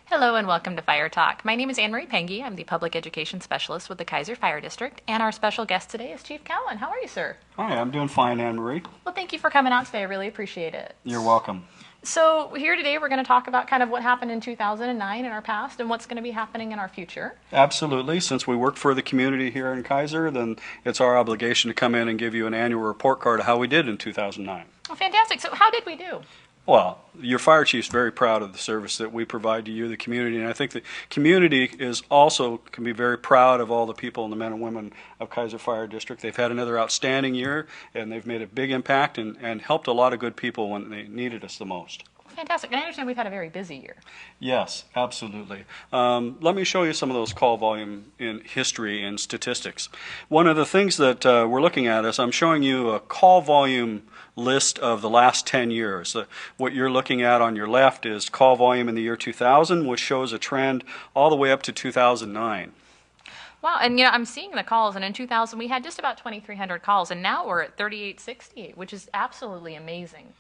Hello and welcome to Fire Talk. My name is Anne-Marie Pengy. I'm the Public Education Specialist with the Keizer Fire District, and our special guest today is Chief Cowan. How are you, sir? Hi, I'm doing fine, Anne-Marie. Well, thank you for coming out today. I really appreciate it. You're welcome. So here today we're going to talk about kind of what happened in 2009 in our past and what's going to be happening in our future. Absolutely. Since we work for the community here in Keizer, then it's our obligation to come in and give you an annual report card of how we did in 2009. Well, fantastic. So how did we do? Well, your fire chief's very proud of the service that we provide to you, the community, and I think the community can be very proud of all the people and the men and women of Keizer Fire District. They've had another outstanding year, and they've made a big impact and helped a lot of good people when they needed us the most. Fantastic. And I understand we've had a very busy year. Yes, absolutely. Let me show you some of those call volume in history and statistics. One of the things that we're looking at is I'm showing you a call volume list of the last 10 years. What you're looking at on your left is call volume in the year 2000, which shows a trend all the way up to 2009. Wow, and I'm seeing the calls, and in 2000 we had just about 2,300 calls, and now we're at 3,868, which is absolutely amazing.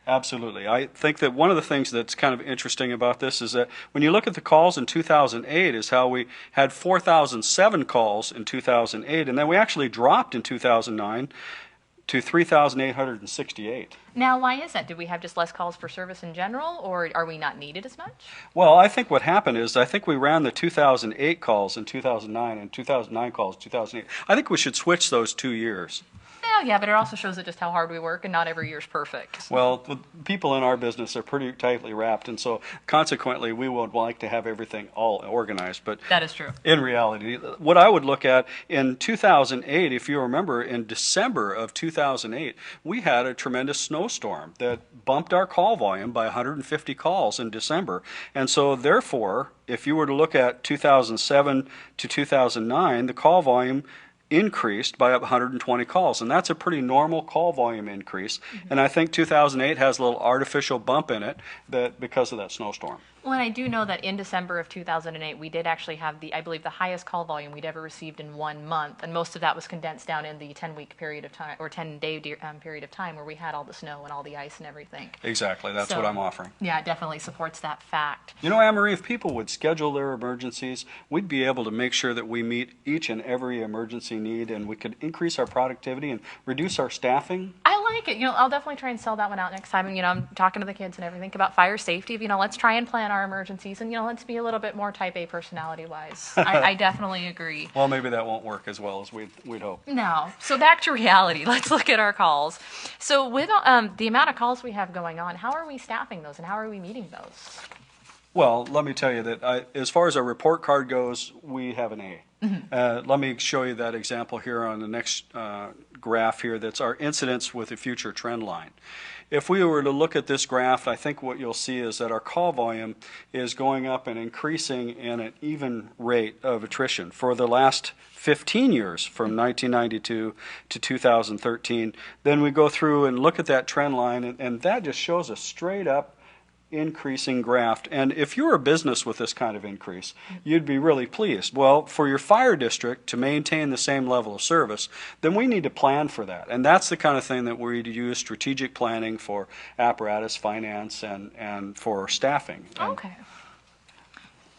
Absolutely. I think that one of the things that's kind of interesting about this is that when you look at the calls in 2008 is how we had 4,007 calls in 2008, and then we actually dropped in 2009 to 3,868. Now, why is that? Did we have just less calls for service in general, or are we not needed as much? Well, I think what happened is I think we ran the 2008 calls in 2009 and 2009 calls in 2008. I think we should switch those 2 years. Well, yeah, but it also shows just how hard we work, and not every year's perfect. Well, people in our business are pretty tightly wrapped, and so consequently we would like to have everything all organized. But that is true. In reality, what I would look at in 2008, if you remember, in December of 2008, we had a tremendous snowstorm that bumped our call volume by 150 calls in December. And so therefore, if you were to look at 2007 to 2009, the call volume increased by 120 calls, and that's a pretty normal call volume increase. Mm-hmm. And I think 2008 has a little artificial bump in it because of that snowstorm. Well, and I do know that in December of 2008, we did actually have I believe, the highest call volume we'd ever received in 1 month, and most of that was condensed down in the 10-week period of time, or 10-day period of time where we had all the snow and all the ice and everything. Exactly, that's what I'm offering. Yeah, it definitely supports that fact. You know, Anne-Marie, if people would schedule their emergencies, we'd be able to make sure that we meet each and every emergency need, and we could increase our productivity and reduce our staffing. I like it. I'll definitely try and sell that one out next time. And, I'm talking to the kids and everything about fire safety. Let's try and plan our emergencies, and let's be a little bit more type A personality-wise. I definitely agree. Well, maybe that won't work as well as we'd hope. No. So back to reality. Let's look at our calls. So with the amount of calls we have going on, how are we staffing those, and how are we meeting those? Well, let me tell you that as far as our report card goes, we have an A. Mm-hmm. Let me show you that example here on the next graph here. That's our incidents with a future trend line. If we were to look at this graph, I think what you'll see is that our call volume is going up and increasing in an even rate of attrition for the last 15 years, from 1992 to 2013. Then we go through and look at that trend line, and that just shows a straight up increasing graph. And if you're a business with this kind of increase, you'd be really pleased. Well, for your fire district to maintain the same level of service, then we need to plan for that. And that's the kind of thing that we use strategic planning for apparatus, finance, and for staffing. Okay.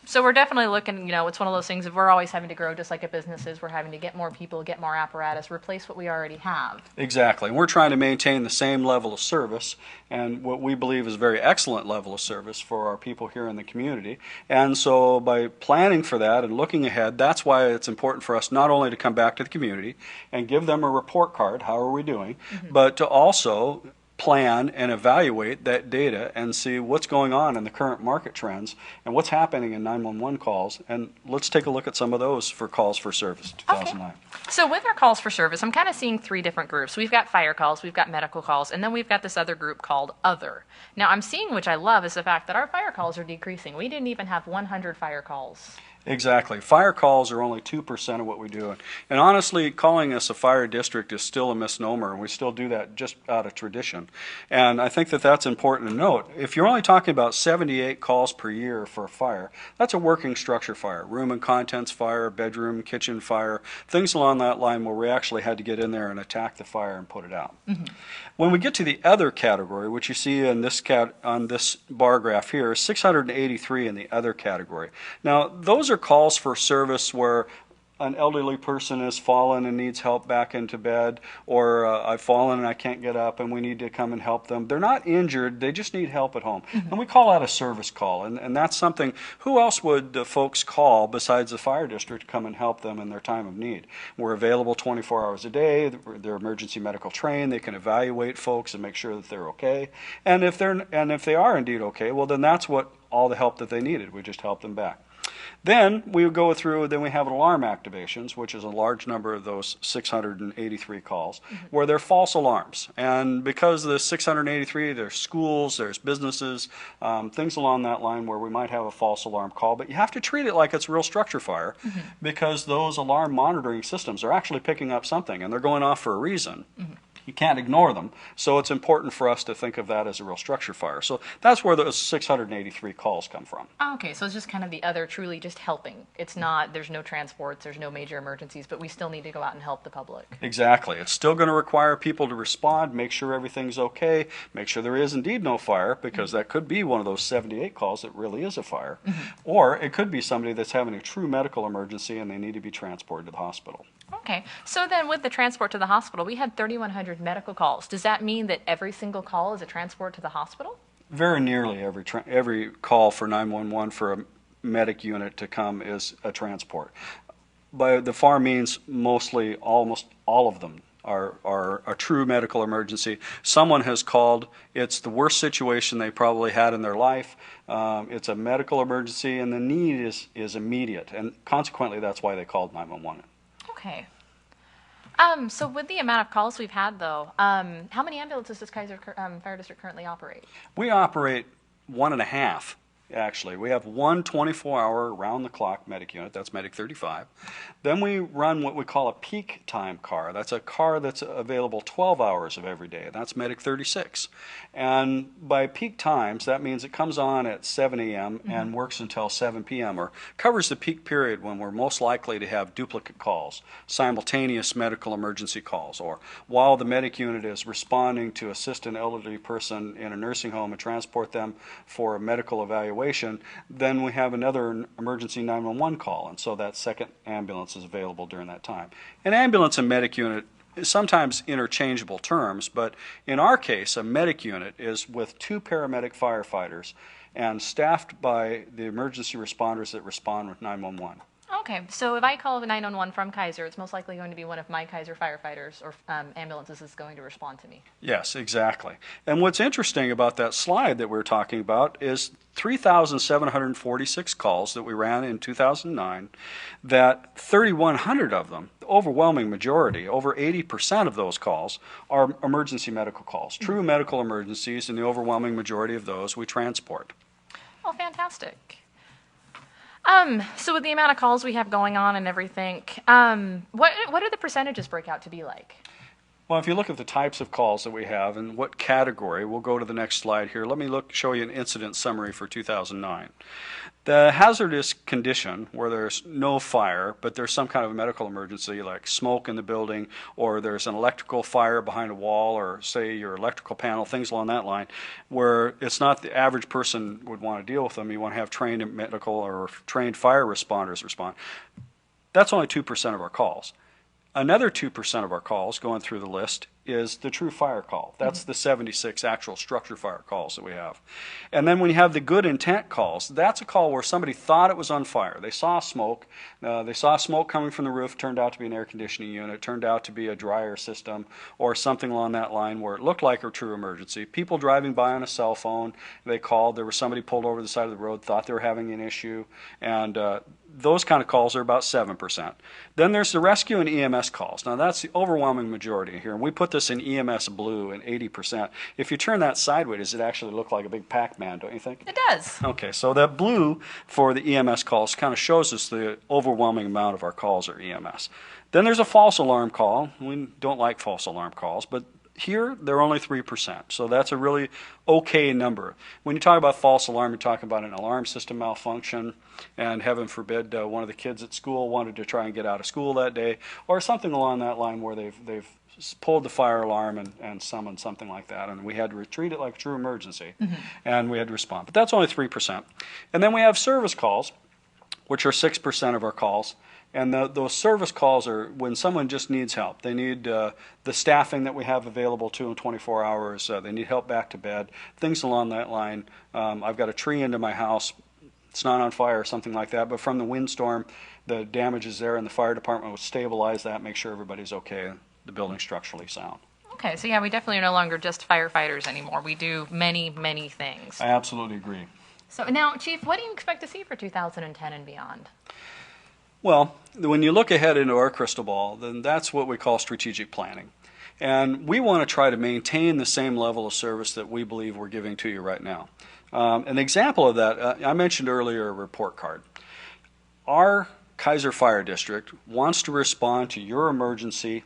So we're definitely looking, it's one of those things, if we're always having to grow just like a business is, we're having to get more people, get more apparatus, replace what we already have. Exactly. We're trying to maintain the same level of service and what we believe is a very excellent level of service for our people here in the community. And so by planning for that and looking ahead, that's why it's important for us not only to come back to the community and give them a report card, how are we doing, mm-hmm. but to also plan and evaluate that data and see what's going on in the current market trends and what's happening in 911 calls. And let's take a look at some of those for calls for service 2009. Okay. So with our calls for service, I'm kind of seeing 3 different groups. We've got fire calls, we've got medical calls, and then we've got this other group called other. Now I'm seeing, which I love, is the fact that our fire calls are decreasing. We didn't even have 100 fire calls Exactly. Fire calls are only 2% of what we do. And honestly, calling us a fire district is still a misnomer, and we still do that just out of tradition. And I think that that's important to note. If you're only talking about 78 calls per year for a fire, that's a working structure fire, room and contents fire, bedroom, kitchen fire, things along that line where we actually had to get in there and attack the fire and put it out. When we get to the other category, which you see in this on this bar graph here, 683 in the other category. Now, those are calls for service where an elderly person has fallen and needs help back into bed, or I've fallen and I can't get up and we need to come and help them. They're not injured, they just need help at home. And we call that a service call, and that's something, who else would folks call besides the fire district to come and help them in their time of need? We're available 24 hours a day, they're emergency medical trained, they can evaluate folks and make sure that they're okay. And if they are indeed okay, well then that's what all the help that they needed, we just help them back. Then we go through, then we have alarm activations, which is a large number of those 683 calls, where they're false alarms. And because the 683, there's schools, there's businesses, things along that line where we might have a false alarm call, but you have to treat it like it's a real structure fire because those alarm monitoring systems are actually picking up something and they're going off for a reason. You can't ignore them, so it's important for us to think of that as a real structure fire. So that's where those 683 calls come from. Oh, okay, so it's just kind of the other, truly just helping. It's not, there's no transports, there's no major emergencies, but we still need to go out and help the public. Exactly. It's still going to require people to respond, make sure everything's okay, make sure there is indeed no fire, because that could be one of those 78 calls that really is a fire. Or it could be somebody that's having a true medical emergency and they need to be transported to the hospital. Okay, so then with the transport to the hospital, we had 3,100 medical calls. Does that mean that every single call is a transport to the hospital? Very nearly every call for 911 for a medic unit to come is a transport. By the far means, mostly, almost all of them are a true medical emergency. Someone has called, it's the worst situation they probably had in their life. It's a medical emergency and the need is immediate, and consequently that's why they called 911. Okay. So with the amount of calls we've had, though, how many ambulances does Keizer Fire District currently operate? We operate 1.5, actually. We have one 24-hour round-the-clock medic unit, that's Medic 35. Then we run what we call a peak time car. That's a car that's available 12 hours of every day. That's Medic 36. And by peak times, that means it comes on at 7 a.m. and works until 7 p.m. or covers the peak period when we're most likely to have duplicate calls, simultaneous medical emergency calls, or while the medic unit is responding to assist an elderly person in a nursing home and transport them for a medical evaluation, then we have another emergency 911 call, and so that second ambulance is available during that time. An ambulance and medic unit is sometimes interchangeable terms, but in our case, a medic unit is with 2 paramedic firefighters and staffed by the emergency responders that respond with 911. Okay, so if I call 911 from Keizer, it's most likely going to be one of my Keizer firefighters or ambulances that's going to respond to me. Yes, exactly. And what's interesting about that slide that we're talking about is 3,746 calls that we ran in 2009, that 3,100 of them, the overwhelming majority, over 80% of those calls, are emergency medical calls, true medical emergencies, and the overwhelming majority of those we transport. Oh, fantastic. So with the amount of calls we have going on and everything, what do the percentages break out to be like? Well, if you look at the types of calls that we have and what category, we'll go to the next slide here. Let me show you an incident summary for 2009. The hazardous condition where there's no fire, but there's some kind of a medical emergency like smoke in the building, or there's an electrical fire behind a wall, or say your electrical panel, things along that line, where it's not the average person would want to deal with them. You want to have trained medical or trained fire responders respond. That's only 2% of our calls. Another 2% of our calls, going through the list, is the true fire call. That's the 76 actual structure fire calls that we have. And then when you have the good intent calls, that's a call where somebody thought it was on fire. They saw smoke. They saw smoke coming from the roof, turned out to be an air conditioning unit, turned out to be a dryer system, or something along that line where it looked like a true emergency. People driving by on a cell phone, they called. There was somebody pulled over the side of the road, thought they were having an issue, and those kind of calls are about 7%. Then there's the rescue and EMS calls. Now that's the overwhelming majority here. And we put this in EMS blue and 80%. If you turn that sideways, does it actually look like a big Pac-Man, don't you think? It does. Okay, so that blue for the EMS calls kind of shows us the overwhelming amount of our calls are EMS. Then there's a false alarm call. We don't like false alarm calls, but here, they're only 3%, so that's a really okay number. When you talk about false alarm, you're talking about an alarm system malfunction, and heaven forbid one of the kids at school wanted to try and get out of school that day, or something along that line where they've pulled the fire alarm and summoned something like that, and we had to treat it like a true emergency, and we had to respond. But that's only 3%. And then we have service calls, which are 6% of our calls. And those service calls are when someone just needs help. They need the staffing that we have available to them 24 hours. They need help back to bed, things along that line. I've got a tree into my house. It's not on fire or something like that, but from the windstorm, the damage is there, and the fire department will stabilize that, make sure everybody's okay, the building's structurally sound. Okay, so yeah, we definitely are no longer just firefighters anymore. We do many, many things. I absolutely agree. So now, Chief, what do you expect to see for 2010 and beyond? Well, when you look ahead into our crystal ball, then that's what we call strategic planning. And we want to try to maintain the same level of service that we believe we're giving to you right now. An example of that, I mentioned earlier a report card. Our Keizer Fire District wants to respond to your emergency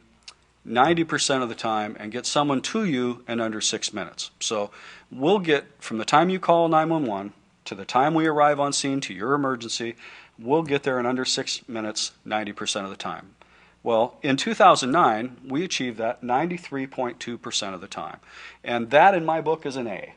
90% of the time and get someone to you in under 6 minutes. So we'll get from the time you call 911 to the time we arrive on scene to your emergency, we'll get there in under 6 minutes 90% of the time. Well, in 2009, we achieved that 93.2% of the time. And that, in my book, is an A.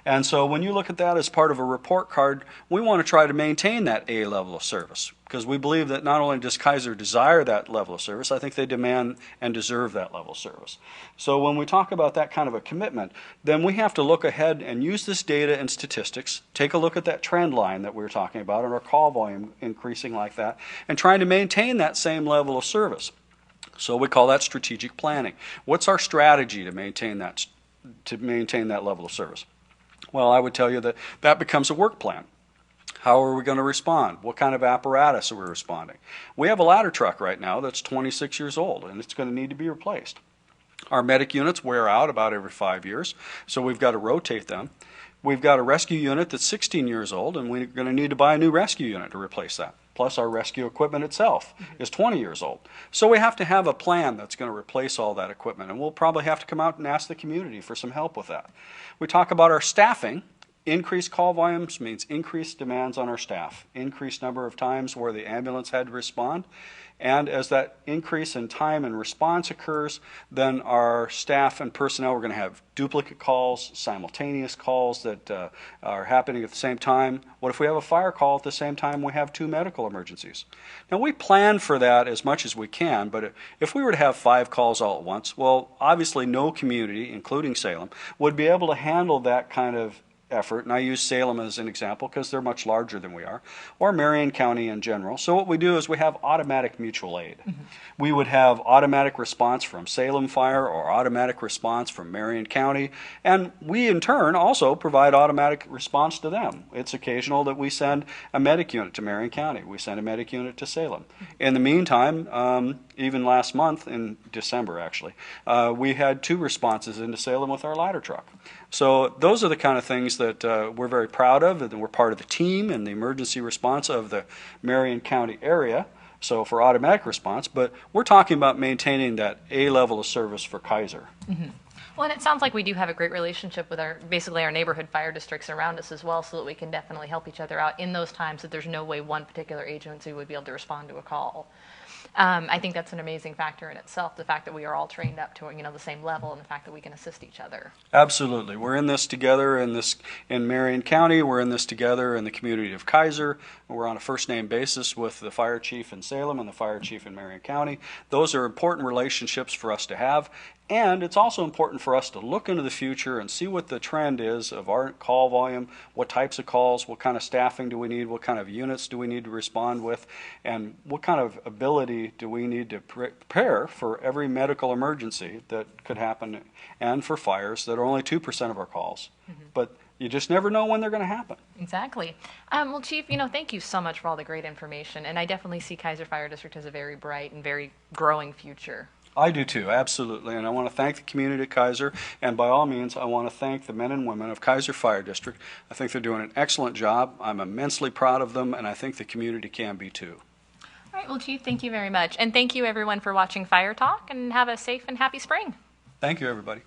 And so when you look at that as part of a report card, we want to try to maintain that A level of service, because we believe that not only does Keizer desire that level of service, I think they demand and deserve that level of service. So when we talk about that kind of a commitment, then we have to look ahead and use this data and statistics, take a look at that trend line that we were talking about and our call volume increasing like that, and trying to maintain that same level of service. So we call that strategic planning. What's our strategy to maintain that level of service? Well, I would tell you that that becomes a work plan. How are we going to respond? What kind of apparatus are we responding? We have a ladder truck right now that's 26 years old, and it's going to need to be replaced. Our medic units wear out about every 5 years, so we've got to rotate them. We've got a rescue unit that's 16 years old, and we're going to need to buy a new rescue unit to replace that. Plus, our rescue equipment itself is 20 years old. So we have to have a plan that's going to replace all that equipment, and we'll probably have to come out and ask the community for some help with that. We talk about our staffing. Increased call volumes means increased demands on our staff, increased number of times where the ambulance had to respond. And as that increase in time and response occurs, then our staff and personnel, we're going to have duplicate calls, simultaneous calls that are happening at the same time. What if we have a fire call at the same time we have 2 medical emergencies? Now, we plan for that as much as we can, but if we were to have 5 calls all at once, well, obviously no community, including Salem, would be able to handle that kind of effort, and I use Salem as an example because they're much larger than we are, or Marion County in general. So what we do is we have automatic mutual aid. We would have automatic response from Salem Fire or automatic response from Marion County, and we in turn also provide automatic response to them. It's occasional that we send a medic unit to Marion County. We send a medic unit to Salem. In the meantime, even last month, in December actually, we had 2 responses into Salem with our ladder truck. So those are the kind of things that we're very proud of, and we're part of the team in the emergency response of the Marion County area, so for automatic response, but we're talking about maintaining that A level of service for Keizer. Well, and it sounds like we do have a great relationship with basically our neighborhood fire districts around us as well, so that we can definitely help each other out in those times that there's no way one particular agency would be able to respond to a call. I think that's an amazing factor in itself, the fact that we are all trained up to the same level, and the fact that we can assist each other. Absolutely. We're in this together in Marion County. We're in this together in the community of Keizer. We're on a first name basis with the fire chief in Salem and the fire chief in Marion County. Those are important relationships for us to have. And it's also important for us to look into the future and see what the trend is of our call volume, what types of calls, what kind of staffing do we need, what kind of units do we need to respond with, and what kind of ability do we need to prepare for every medical emergency that could happen, and for fires that are only 2% of our calls. But you just never know when they're going to happen. Exactly. Well, Chief, thank you so much for all the great information. And I definitely see Keizer Fire District as a very bright and very growing future. I do too, absolutely. And I want to thank the community of Keizer, and by all means, I want to thank the men and women of Keizer Fire District. I think they're doing an excellent job. I'm immensely proud of them, and I think the community can be too. All right, well, Chief, thank you very much. And thank you, everyone, for watching Fire Talk, and have a safe and happy spring. Thank you, everybody.